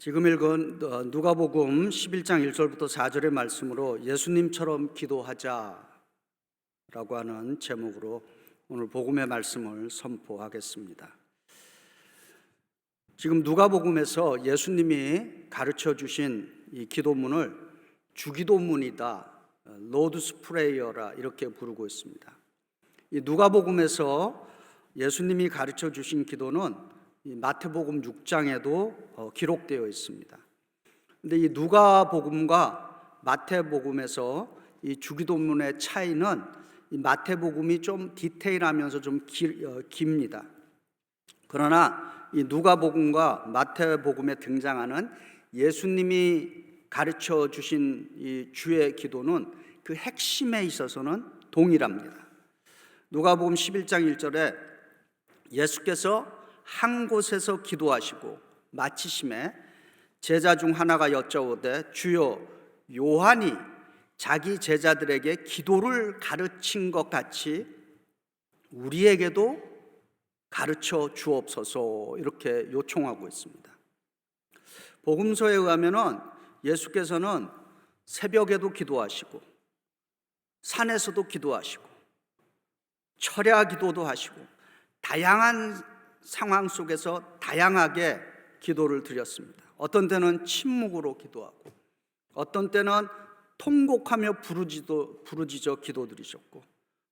지금 읽은 누가복음 11장 1절부터 4절의 말씀으로 예수님처럼 기도하자라고 하는 제목으로 오늘 복음의 말씀을 선포하겠습니다. 지금 누가복음에서 예수님이 가르쳐 주신 이 기도문을 주기도문이다, 로드스 프레이어라 이렇게 부르고 있습니다. 이 누가복음에서 예수님이 가르쳐 주신 기도는 이 마태복음 6장에도 기록되어 있습니다. 근데 이 누가복음과 마태복음에서 이 주기도문의 차이는 이 마태복음이 좀 디테일하면서 좀 깁니다. 그러나 이 누가복음과 마태복음에 등장하는 예수님이 가르쳐 주신 이 주의 기도는 그 핵심에 있어서는 동일합니다. 누가복음 11장 1절에 예수께서 한 곳에서 기도하시고 마치심에 제자 중 하나가 여짜오되 주여 요한이 자기 제자들에게 기도를 가르친 것 같이 우리에게도 가르쳐 주옵소서 이렇게 요청하고 있습니다. 복음서에 의하면은 예수께서는 새벽에도 기도하시고 산에서도 기도하시고 철야 기도도 하시고 다양한 상황 속에서 다양하게 기도를 드렸습니다. 어떤 때는 침묵으로 기도하고 어떤 때는 통곡하며 부르짖어 기도드리셨고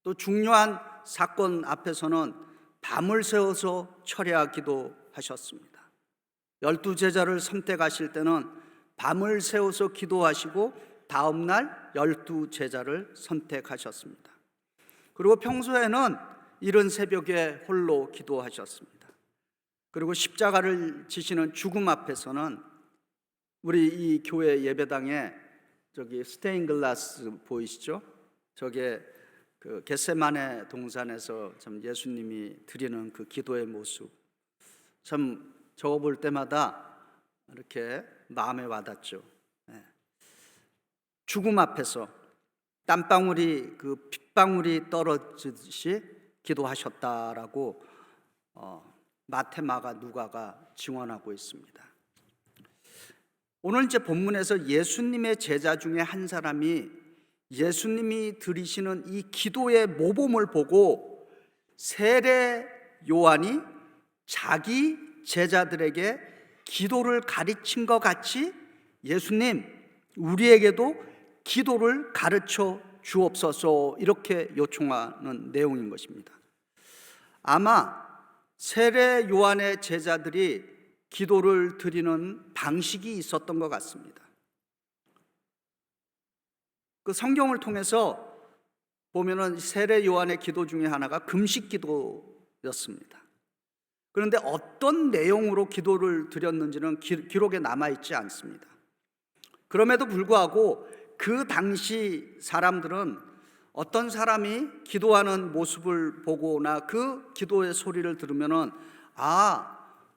또 중요한 사건 앞에서는 밤을 새워서 철야 기도하셨습니다. 12제자를 선택하실 때는 밤을 새워서 기도하시고 다음날 12제자를 선택하셨습니다. 그리고 평소에는 이른 새벽에 홀로 기도하셨습니다. 그리고 십자가를 지시는 죽음 앞에서는 우리 이 교회 예배당에 저기 스테인글라스 보이시죠? 저게 그 겟세마네 동산에서 참 예수님이 드리는 그 기도의 모습, 참 저거 볼 때마다 이렇게 마음에 와닿죠. 죽음 앞에서 땀방울이 그 핏방울이 떨어지듯이 기도하셨다라고 마태, 마가, 누가가 증언하고 있습니다. 오늘 이제 본문에서 예수님의 제자 중에 한 사람이 예수님이 드리시는 이 기도의 모범을 보고 세례 요한이 자기 제자들에게 기도를 가르친 것 같이 예수님 우리에게도 기도를 가르쳐 주옵소서 이렇게 요청하는 내용인 것입니다. 아마 세례 요한의 제자들이 기도를 드리는 방식이 있었던 것 같습니다. 그 성경을 통해서 보면은 세례 요한의 기도 중에 하나가 금식 기도였습니다. 그런데 어떤 내용으로 기도를 드렸는지는 기록에 남아있지 않습니다. 그럼에도 불구하고 그 당시 사람들은 어떤 사람이 기도하는 모습을 보거나 그 기도의 소리를 들으면은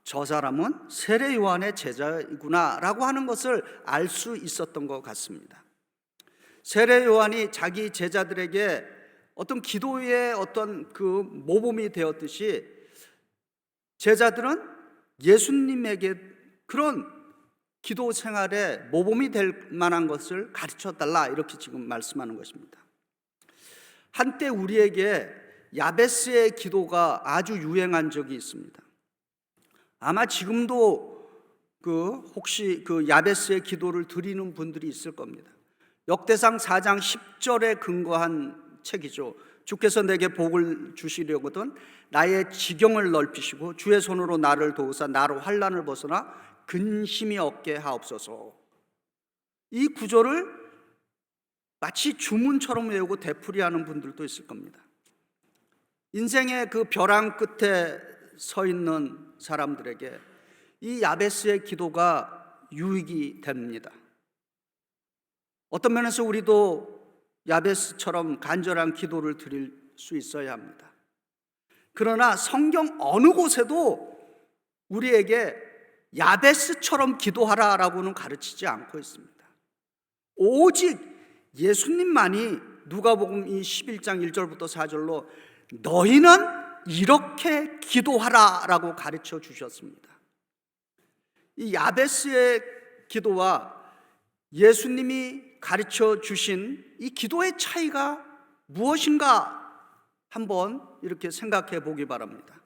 저 사람은 세례 요한의 제자이구나 라고 하는 것을 알 수 있었던 것 같습니다. 세례 요한이 자기 제자들에게 어떤 기도의 어떤 그 모범이 되었듯이 제자들은 예수님에게 그런 기도 생활에 모범이 될 만한 것을 가르쳐 달라 이렇게 지금 말씀하는 것입니다. 한때 우리에게 야베스의 기도가 아주 유행한 적이 있습니다. 아마 지금도 혹시 그 야베스의 기도를 드리는 분들이 있을 겁니다. 역대상 4장 10절에 근거한 책이죠. 주께서 내게 복을 주시려거든 나의 지경을 넓히시고 주의 손으로 나를 도우사 나로 환난을 벗어나 근심이 없게 하옵소서. 이 구절을 마치 주문처럼 외우고 되풀이하는 분들도 있을 겁니다. 인생의 그 벼랑 끝에 서 있는 사람들에게 이 야베스의 기도가 유익이 됩니다. 어떤 면에서 우리도 야베스처럼 간절한 기도를 드릴 수 있어야 합니다. 그러나 성경 어느 곳에도 우리에게 야베스처럼 기도하라라고는 가르치지 않고 있습니다. 오직 예수님만이 누가복음 11장 1절부터 4절로 너희는 이렇게 기도하라라고 가르쳐 주셨습니다. 이 야베스의 기도와 예수님이 가르쳐 주신 이 기도의 차이가 무엇인가 한번 이렇게 생각해 보기 바랍니다.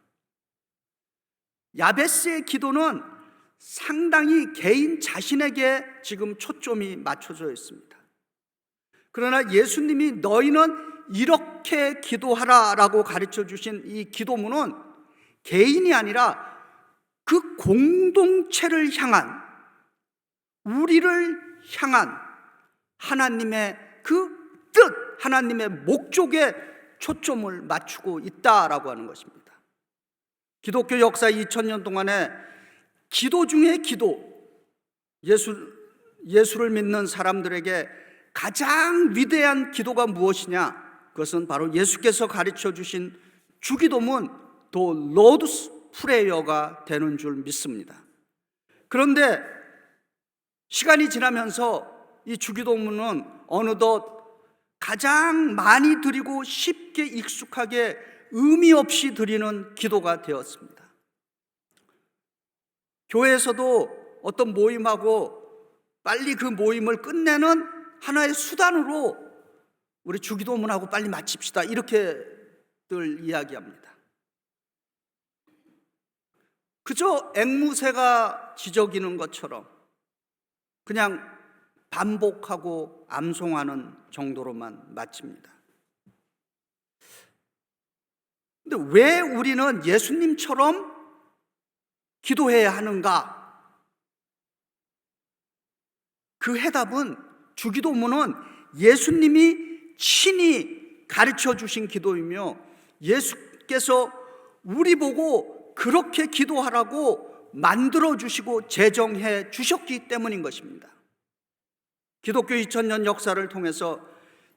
야베스의 기도는 상당히 개인 자신에게 지금 초점이 맞춰져 있습니다. 그러나 예수님이 너희는 이렇게 기도하라라고 가르쳐 주신 이 기도문은 개인이 아니라 그 공동체를 향한, 우리를 향한 하나님의 그 뜻, 하나님의 목적에 초점을 맞추고 있다라고 하는 것입니다. 기독교 역사 2000년 동안에 기도 중에 기도, 예수를 믿는 사람들에게 가장 위대한 기도가 무엇이냐? 그것은 바로 예수께서 가르쳐 주신 주기도문 더 로드스 프레이어가 되는 줄 믿습니다. 그런데 시간이 지나면서 이 주기도문은 어느덧 가장 많이 드리고 쉽게 익숙하게 의미 없이 드리는 기도가 되었습니다. 교회에서도 어떤 모임하고 빨리 그 모임을 끝내는 하나의 수단으로 우리 주기도문하고 빨리 마칩시다, 이렇게들 이야기합니다. 그저 앵무새가 지저귀는 것처럼 그냥 반복하고 암송하는 정도로만 마칩니다. 근데 왜 우리는 예수님처럼 기도해야 하는가? 그 해답은, 주기도문은 예수님이 친히 가르쳐 주신 기도이며 예수께서 우리 보고 그렇게 기도하라고 만들어 주시고 제정해 주셨기 때문인 것입니다. 기독교 2000년 역사를 통해서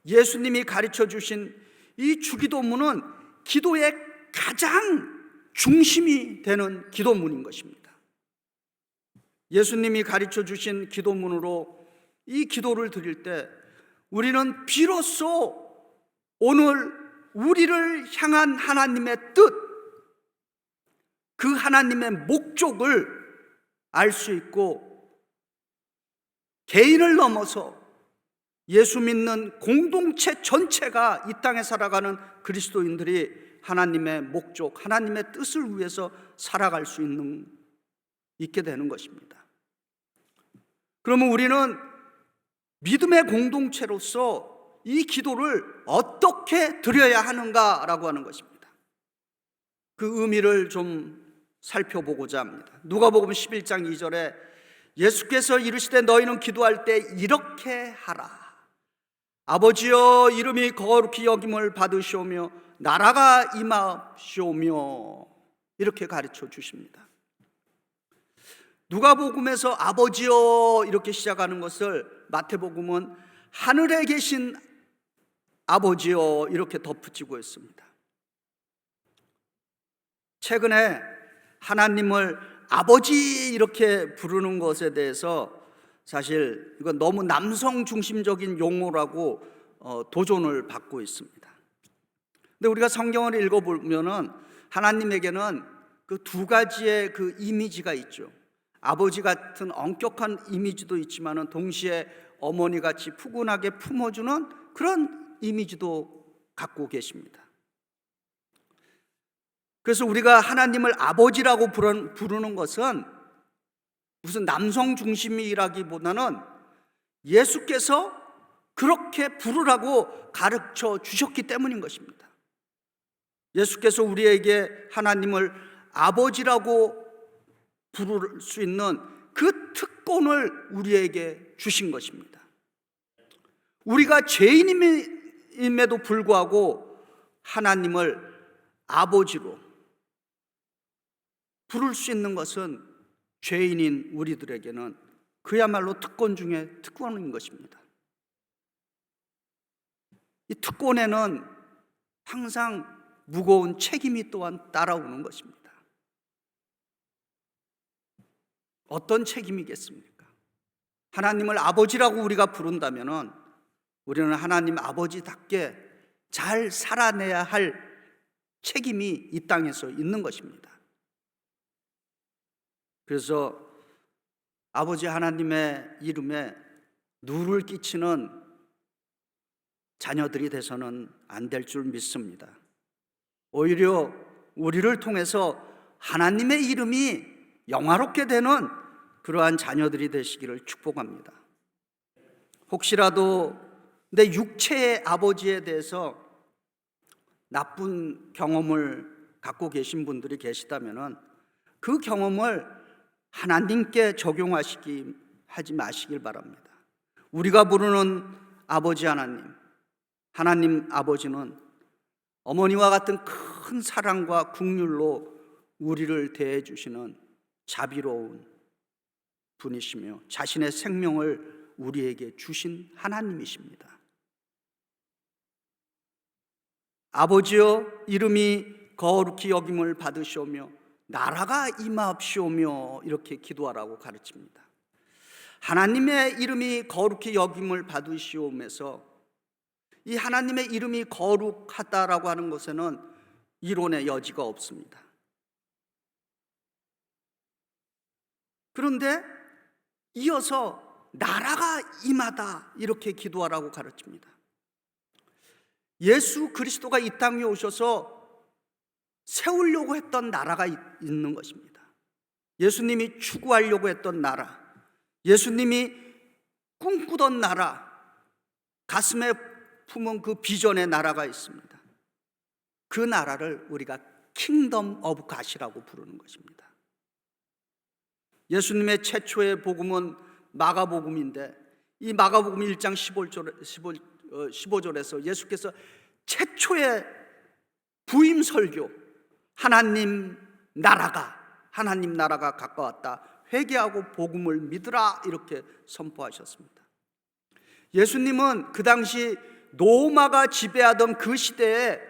예수님이 가르쳐 주신 이 주기도문은 기도의 가장 중심이 되는 기도문인 것입니다. 예수님이 가르쳐 주신 기도문으로 이 기도를 드릴 때 우리는 비로소 오늘 우리를 향한 하나님의 뜻, 그 하나님의 목적을 알 수 있고, 개인을 넘어서 예수 믿는 공동체 전체가 이 땅에 살아가는 그리스도인들이 하나님의 목적, 하나님의 뜻을 위해서 살아갈 수 있게 되는 것입니다. 그러면 우리는 믿음의 공동체로서 이 기도를 어떻게 드려야 하는가라고 하는 것입니다. 그 의미를 좀 살펴보고자 합니다. 누가복음 11장 2절에 예수께서 이르시되 너희는 기도할 때 이렇게 하라. 아버지여, 이름이 거룩히 여김을 받으시오며 나라가 임하시오며, 이렇게 가르쳐 주십니다. 누가복음에서 아버지여 이렇게 시작하는 것을 마태복음은 하늘에 계신 아버지여 이렇게 덧붙이고 있습니다. 최근에 하나님을 아버지 이렇게 부르는 것에 대해서 사실 이건 너무 남성 중심적인 용어라고 도전을 받고 있습니다. 근데 우리가 성경을 읽어보면은 하나님에게는 그 두 가지의 그 이미지가 있죠. 아버지 같은 엄격한 이미지도 있지만은 동시에 어머니 같이 푸근하게 품어주는 그런 이미지도 갖고 계십니다. 그래서 우리가 하나님을 아버지라고 부르는 것은 무슨 남성 중심이라기보다는 예수께서 그렇게 부르라고 가르쳐 주셨기 때문인 것입니다. 예수께서 우리에게 하나님을 아버지라고 부를 수 있는 그 특권을 우리에게 주신 것입니다. 우리가 죄인임에도 불구하고 하나님을 아버지로 부를 수 있는 것은 죄인인 우리들에게는 그야말로 특권 중에 특권인 것입니다. 이 특권에는 항상 무거운 책임이 또한 따라오는 것입니다. 어떤 책임이겠습니까? 하나님을 아버지라고 우리가 부른다면 우리는 하나님 아버지답게 잘 살아내야 할 책임이 이 땅에서 있는 것입니다. 그래서 아버지 하나님의 이름에 누를 끼치는 자녀들이 돼서는 안 될 줄 믿습니다. 오히려 우리를 통해서 하나님의 이름이 영화롭게 되는 그러한 자녀들이 되시기를 축복합니다. 혹시라도 내 육체의 아버지에 대해서 나쁜 경험을 갖고 계신 분들이 계시다면 그 경험을 하나님께 하지 마시길 바랍니다. 우리가 부르는 아버지 하나님 아버지는 어머니와 같은 큰 사랑과 긍휼로 우리를 대해 주시는 자비로운 분이시며 자신의 생명을 우리에게 주신 하나님이십니다. 아버지여 이름이 거룩히 여김을 받으시오며 나라가 임하옵시오며 이렇게 기도하라고 가르칩니다. 하나님의 이름이 거룩히 여김을 받으시오면서 이 하나님의 이름이 거룩하다라고 하는 것에는 이론의 여지가 없습니다. 그런데 이어서 나라가 임하다 이렇게 기도하라고 가르칩니다. 예수 그리스도가 이 땅에 오셔서 세우려고 했던 나라가 있는 것입니다. 예수님이 추구하려고 했던 나라, 예수님이 꿈꾸던 나라, 가슴에 품은 그 비전의 나라가 있습니다. 그 나라를 우리가 킹덤 오브 갓이라고 부르는 것입니다. 예수님의 최초의 복음은 마가복음인데 이 마가복음 1장 15절에서 예수께서 최초의 부임 설교, 하나님 나라가 가까웠다, 회개하고 복음을 믿으라 이렇게 선포하셨습니다. 예수님은 그 당시 로마가 지배하던 그 시대에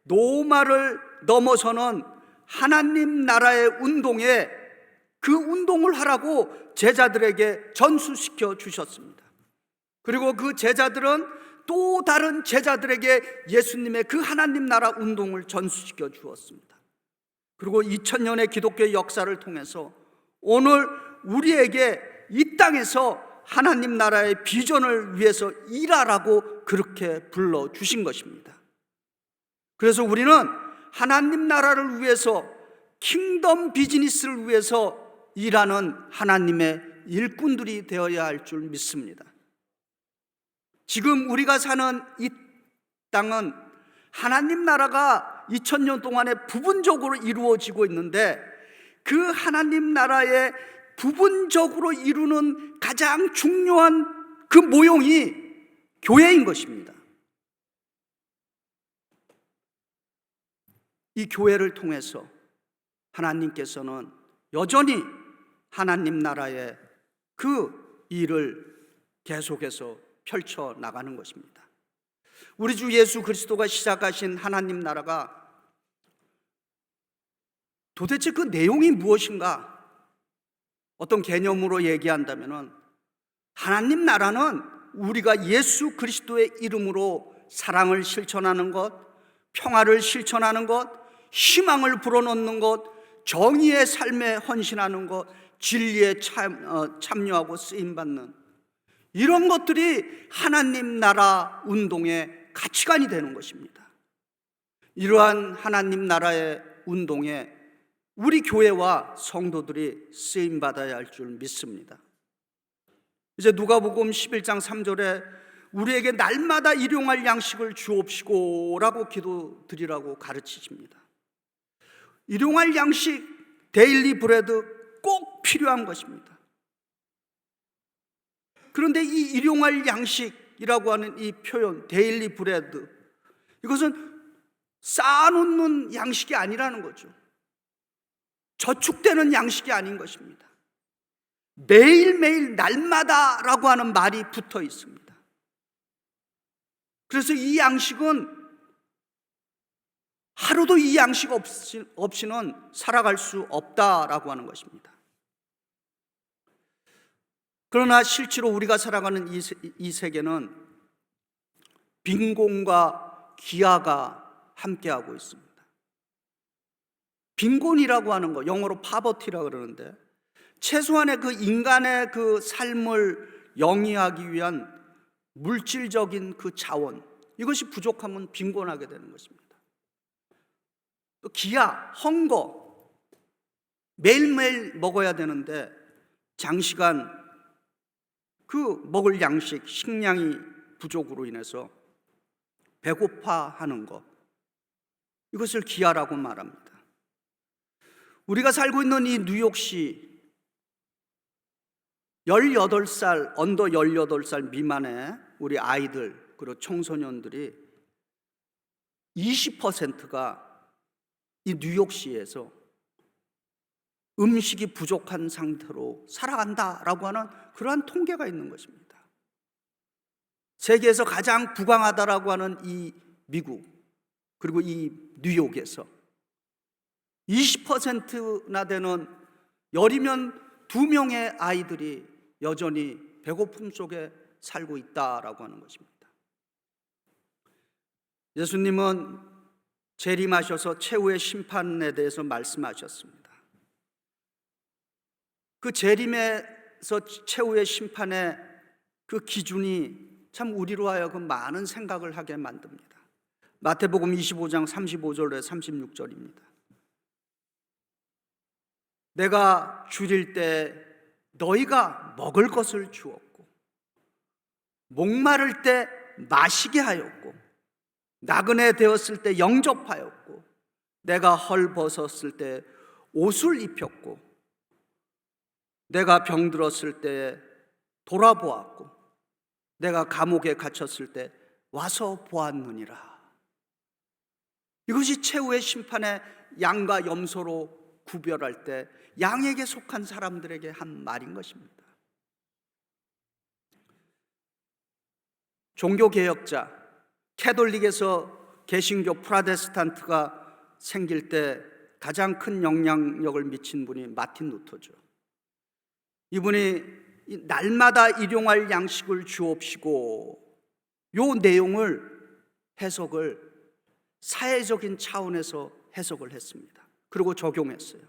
로마를 넘어서는 하나님 나라의 운동에 그 운동을 하라고 제자들에게 전수시켜 주셨습니다. 그리고 그 제자들은 또 다른 제자들에게 예수님의 그 하나님 나라 운동을 전수시켜 주었습니다. 그리고 2000년의 기독교의 역사를 통해서 오늘 우리에게 이 땅에서 하나님 나라의 비전을 위해서 일하라고 그렇게 불러주신 것입니다. 그래서 우리는 하나님 나라를 위해서, 킹덤 비즈니스를 위해서 일하는 하나님의 일꾼들이 되어야 할 줄 믿습니다. 지금 우리가 사는 이 땅은 하나님 나라가 2000년 동안에 부분적으로 이루어지고 있는데 그 하나님 나라의 부분적으로 이루는 가장 중요한 그 모형이 교회인 것입니다. 이 교회를 통해서 하나님께서는 여전히 하나님 나라의 그 일을 계속해서 펼쳐 나가는 것입니다. 우리 주 예수 그리스도가 시작하신 하나님 나라가 도대체 그 내용이 무엇인가? 어떤 개념으로 얘기한다면 하나님 나라는 우리가 예수 그리스도의 이름으로 사랑을 실천하는 것, 평화를 실천하는 것, 희망을 불어넣는 것, 정의의 삶에 헌신하는 것, 진리에 참여하고 쓰임받는 이런 것들이 하나님 나라 운동의 가치관이 되는 것입니다. 이러한 하나님 나라의 운동에 우리 교회와 성도들이 쓰임받아야 할 줄 믿습니다. 이제 누가복음 11장 3절에 우리에게 날마다 일용할 양식을 주옵시고 라고 기도드리라고 가르치십니다. 일용할 양식, 데일리 브레드 꼭 필요한 것입니다. 그런데 이 일용할 양식이라고 하는 이 표현, 데일리 브레드, 이것은 쌓아놓는 양식이 아니라는 거죠. 저축되는 양식이 아닌 것입니다. 매일매일 날마다라고 하는 말이 붙어 있습니다. 그래서 이 양식은 하루도 이 양식 없이는 살아갈 수 없다라고 하는 것입니다. 그러나 실제로 우리가 살아가는 이 세계는 빈곤과 기아가 함께하고 있습니다. 빈곤이라고 하는 거, 영어로 파버티라고 그러는데 최소한의 그 인간의 그 삶을 영위하기 위한 물질적인 그 자원, 이것이 부족하면 빈곤하게 되는 것입니다. 또 기아, 헝거, 매일매일 먹어야 되는데 장시간 그 먹을 양식, 식량이 부족으로 인해서 배고파하는 것, 이것을 기아라고 말합니다. 우리가 살고 있는 이 뉴욕시 18살, 언더 18살 미만의 우리 아이들 그리고 청소년들이 20%가 이 뉴욕시에서 음식이 부족한 상태로 살아간다라고 하는 그러한 통계가 있는 것입니다. 세계에서 가장 부강하다라고 하는 이 미국 그리고 이 뉴욕에서 20%나 되는 열이면 2명의 아이들이 여전히 배고픔 속에 살고 있다라고 하는 것입니다. 예수님은 재림하셔서 최후의 심판에 대해서 말씀하셨습니다. 그 재림에서 최후의 심판의 그 기준이 참 우리로 하여금 많은 생각을 하게 만듭니다. 마태복음 25장 35절에 36절입니다. 내가 줄일 때 너희가 먹을 것을 주었고 목마를 때 마시게 하였고 나그네 되었을 때 영접하였고 내가 헐벗었을 때 옷을 입혔고 내가 병들었을 때 돌아보았고 내가 감옥에 갇혔을 때 와서 보았느니라. 이것이 최후의 심판의 양과 염소로 구별할 때 양에게 속한 사람들에게 한 말인 것입니다. 종교개혁자, 캐톨릭에서 개신교 프로테스탄트가 생길 때 가장 큰 영향력을 미친 분이 마틴 루터죠. 이분이 날마다 일용할 양식을 주옵시고 요 내용을 해석을 사회적인 차원에서 해석을 했습니다. 그리고 적용했어요.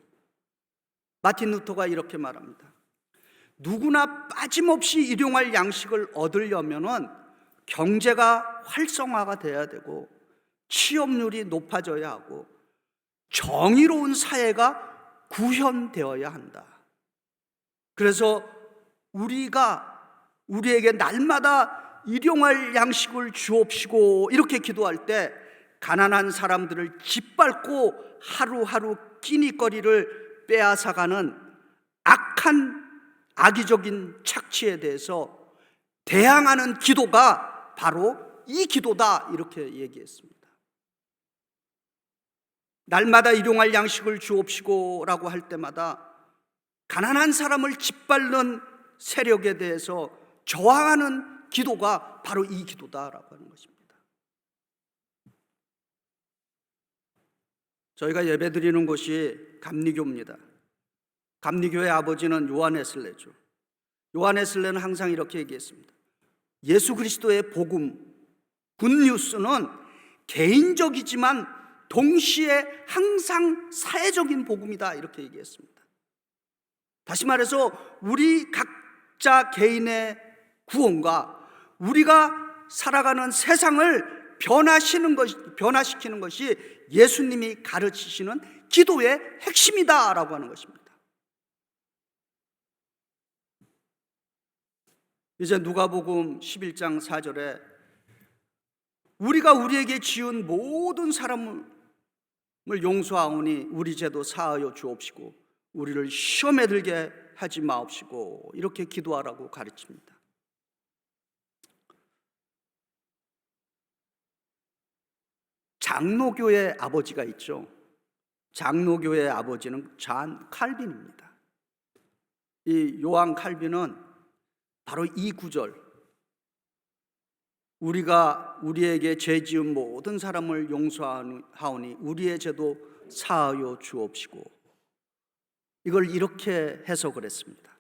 마틴 루터가 이렇게 말합니다. 누구나 빠짐없이 일용할 양식을 얻으려면은 경제가 활성화가 돼야 되고 취업률이 높아져야 하고 정의로운 사회가 구현되어야 한다. 그래서 우리에게 날마다 일용할 양식을 주옵시고 이렇게 기도할 때 가난한 사람들을 짓밟고 하루하루 끼니거리를 빼앗아가는 악의적인 착취에 대해서 대항하는 기도가 바로 이 기도다 이렇게 얘기했습니다. 날마다 일용할 양식을 주옵시고 라고 할 때마다 가난한 사람을 짓밟는 세력에 대해서 저항하는 기도가 바로 이 기도다라고 하는 것입니다. 저희가 예배드리는 곳이 감리교입니다. 감리교의 아버지는 요한 웨슬레죠. 요한 웨슬레는 항상 이렇게 얘기했습니다. 예수 그리스도의 복음, 굿뉴스는 개인적이지만 동시에 항상 사회적인 복음이다 이렇게 얘기했습니다. 다시 말해서 우리 각자 개인의 구원과 우리가 살아가는 세상을 변화시키는 것이 예수님이 가르치시는 기도의 핵심이다라고 하는 것입니다. 이제 누가복음 11장 4절에 우리가 우리에게 지은 모든 사람을 용서하오니 우리 죄도 사하여 주옵시고 우리를 시험에 들게 하지 마옵시고 이렇게 기도하라고 가르칩니다. 장로교의 아버지가 있죠. 장로교의 아버지는 잔 칼빈입니다. 이 요한 칼빈은 바로 이 구절, 우리가 우리에게 죄 지은 모든 사람을 용서하오니 우리의 죄도 사하여 주옵시고, 이걸 이렇게 해석을 했습니다.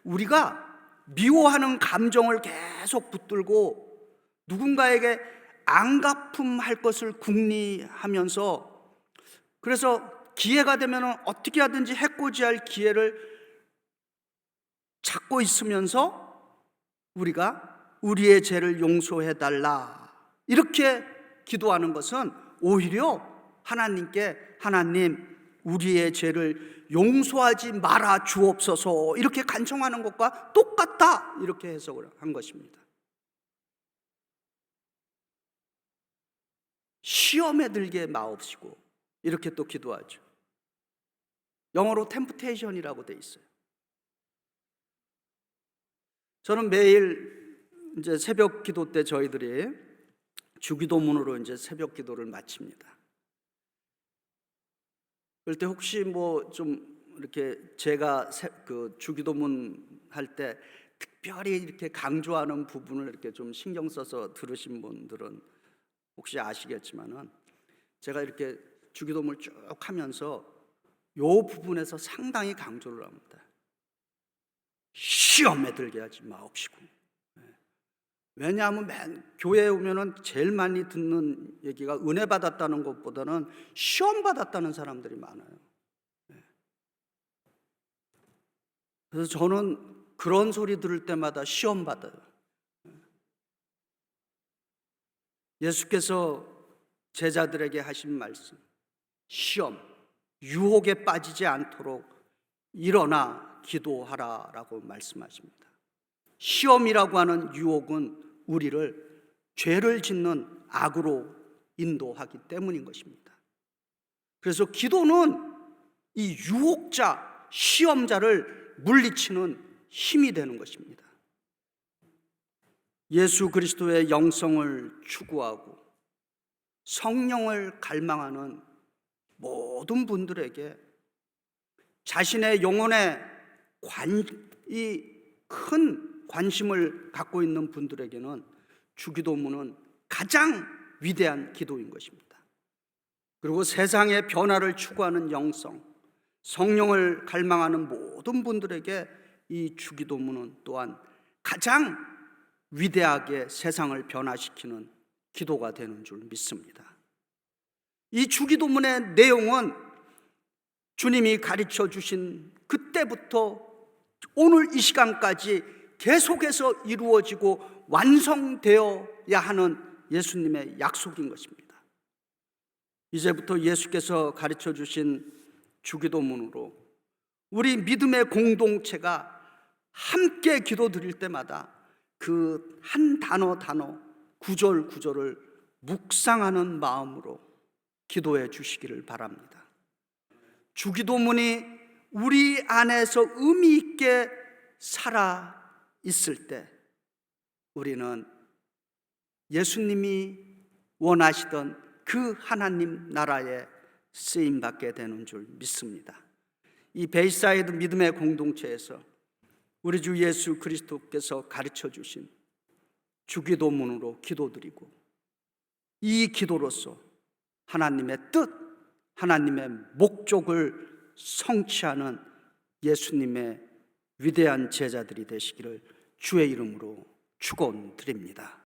우리가 미워하는 감정을 계속 붙들고 누군가에게 안갚음할 것을 궁리하면서, 그래서 기회가 되면 어떻게 하든지 해코지할 기회를 찾고 있으면서 우리가 우리의 죄를 용서해 달라 이렇게 기도하는 것은 오히려 하나님께 하나님 우리의 죄를 용서하지 말아 주옵소서 이렇게 간청하는 것과 똑같다 이렇게 해석을 한 것입니다. 시험에 들게 마옵시고 이렇게 또 기도하죠. 영어로 temptation이라고 돼 있어요. 저는 매일 이제 새벽 기도 때 저희들이 주기도문으로 이제 새벽 기도를 마칩니다. 그럴 때 혹시 뭐 좀 이렇게 제가 그 주기도문 할 때 특별히 이렇게 강조하는 부분을 이렇게 좀 신경 써서 들으신 분들은 혹시 아시겠지만은 제가 이렇게 주기도문을 쭉 하면서 요 부분에서 상당히 강조를 합니다. 시험에 들게 하지 마옵시고. 왜냐하면 교회에 오면은 제일 많이 듣는 얘기가 은혜 받았다는 것보다는 시험 받았다는 사람들이 많아요. 그래서 저는 그런 소리 들을 때마다 시험 받아요. 예수께서 제자들에게 하신 말씀, 시험, 유혹에 빠지지 않도록 일어나 기도하라라고 말씀하십니다. 시험이라고 하는 유혹은 우리를 죄를 짓는 악으로 인도하기 때문인 것입니다. 그래서 기도는 이 유혹자, 시험자를 물리치는 힘이 되는 것입니다. 예수 그리스도의 영성을 추구하고 성령을 갈망하는 모든 분들에게 자신의 영혼에 큰 관심을 갖고 있는 분들에게는 주기도문은 가장 위대한 기도인 것입니다. 그리고 세상의 변화를 추구하는 영성, 성령을 갈망하는 모든 분들에게 이 주기도문은 또한 가장 위대하게 세상을 변화시키는 기도가 되는 줄 믿습니다. 이 주기도문의 내용은 주님이 가르쳐 주신 그때부터 오늘 이 시간까지 계속해서 이루어지고 완성되어야 하는 예수님의 약속인 것입니다. 이제부터 예수께서 가르쳐 주신 주기도문으로 우리 믿음의 공동체가 함께 기도드릴 때마다 그 한 단어 구절 구절을 묵상하는 마음으로 기도해 주시기를 바랍니다. 주기도문이 우리 안에서 의미 있게 살아 있을 때 우리는 예수님이 원하시던 그 하나님 나라에 쓰임 받게 되는 줄 믿습니다. 이 베이사이드 믿음의 공동체에서 우리 주 예수 그리스도께서 가르쳐 주신 주기도문으로 기도드리고 이 기도로서 하나님의 뜻, 하나님의 목적을 성취하는 예수님의 위대한 제자들이 되시기를 주의 이름으로 축원드립니다.